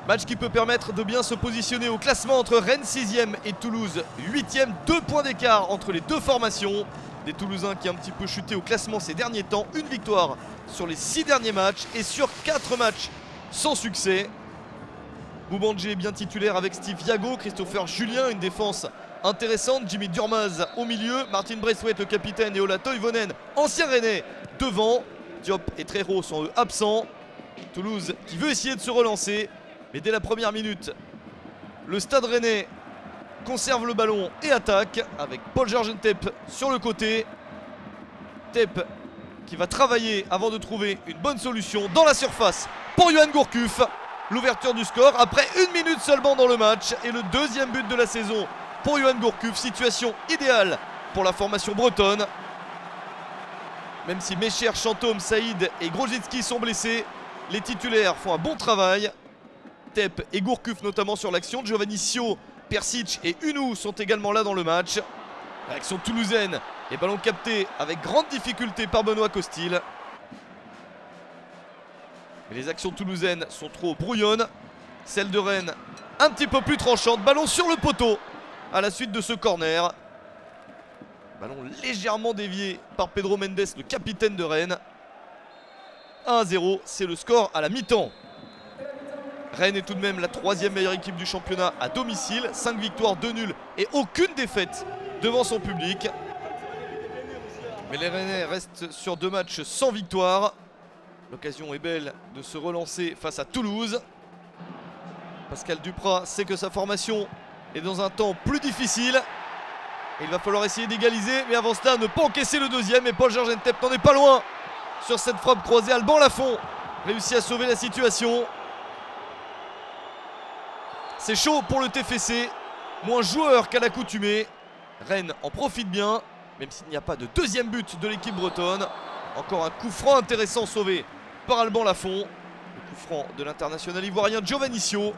Match qui peut permettre de bien se positionner au classement entre Rennes 6e et Toulouse 8e. 2 points d'écart entre les deux formations. Des Toulousains qui ont un petit peu chuté au classement ces derniers temps. Une victoire sur les 6 derniers matchs et sur 4 matchs sans succès. Boubandjé est bien titulaire avec Steve Yago, Christopher Julien, une défense intéressante. Jimmy Durmaz au milieu, Martin Braithwaite le capitaine et Ola Toivonen, ancien Rennais, devant. Diop et Trejo sont eux absents. Toulouse qui veut essayer de se relancer, mais dès la première minute, le Stade Rennais conserve le ballon et attaque avec Paul-Georges Ntep sur le côté. Ntep qui va travailler avant de trouver une bonne solution dans la surface pour Yoann Gourcuff. L'ouverture du score après 1 minute seulement dans le match et le deuxième but de la saison pour Yoann Gourcuff. Situation idéale pour la formation bretonne. Même si Mecher, Chantôme, Saïd et Grosicki sont blessés, les titulaires font un bon travail. Ntep et Gourcuff notamment sur l'action. Giovanni Sio, Persic et Hunou sont également là dans le match. Réaction toulousaine, les ballons captés avec grande difficulté par Benoît Costil. Mais les actions toulousaines sont trop brouillonnes. Celle de Rennes un petit peu plus tranchante. Ballon sur le poteau à la suite de ce corner. Ballon légèrement dévié par Pedro Mendes, le capitaine de Rennes. 1-0, c'est le score à la mi-temps. Rennes est tout de même la 3e meilleure équipe du championnat à domicile. 5 victoires, 2 nuls et aucune défaite devant son public. Mais les Rennais restent sur 2 matchs sans victoire. L'occasion est belle de se relancer face à Toulouse. Pascal Duprat sait que sa formation est dans un temps plus difficile. Et il va falloir essayer d'égaliser, mais avant cela, ne pas encaisser le deuxième. Et Paul-Georges Ntep n'en est pas loin sur cette frappe croisée. Alban Lafont réussit à sauver la situation. C'est chaud pour le TFC, moins joueur qu'à l'accoutumée. Rennes en profite bien, même s'il n'y a pas de deuxième but de l'équipe bretonne. Encore un coup franc intéressant sauvé par Alban Lafont. Le coup franc de l'international ivoirien Giovanni Sio.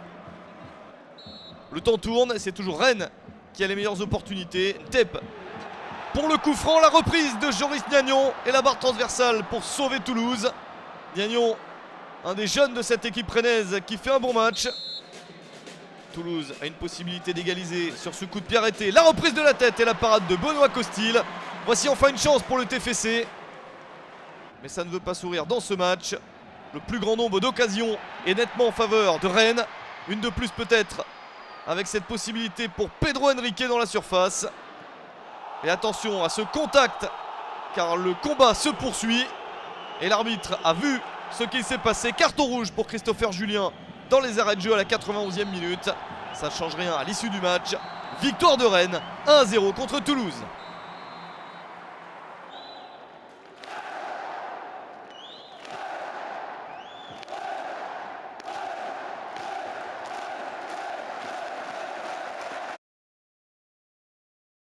Le temps tourne et c'est toujours Rennes qui a les meilleures opportunités. Ntep pour le coup franc, la reprise de Joris Gnagnon et la barre transversale pour sauver Toulouse. Gnagnon, un des jeunes de cette équipe rennaise qui fait un bon match. Toulouse a une possibilité d'égaliser sur ce coup de pied arrêté. La reprise de la tête et la parade de Benoît Costil. Voici enfin une chance pour le TFC. Mais ça ne veut pas sourire dans ce match. Le plus grand nombre d'occasions est nettement en faveur de Rennes. Une de plus peut-être avec cette possibilité pour Pedro Henrique dans la surface. Et attention à ce contact car le combat se poursuit. Et l'arbitre a vu ce qui s'est passé. Carton rouge pour Christopher Julien dans les arrêts de jeu à la 91e minute. Ça ne change rien à l'issue du match. Victoire de Rennes, 1-0 contre Toulouse.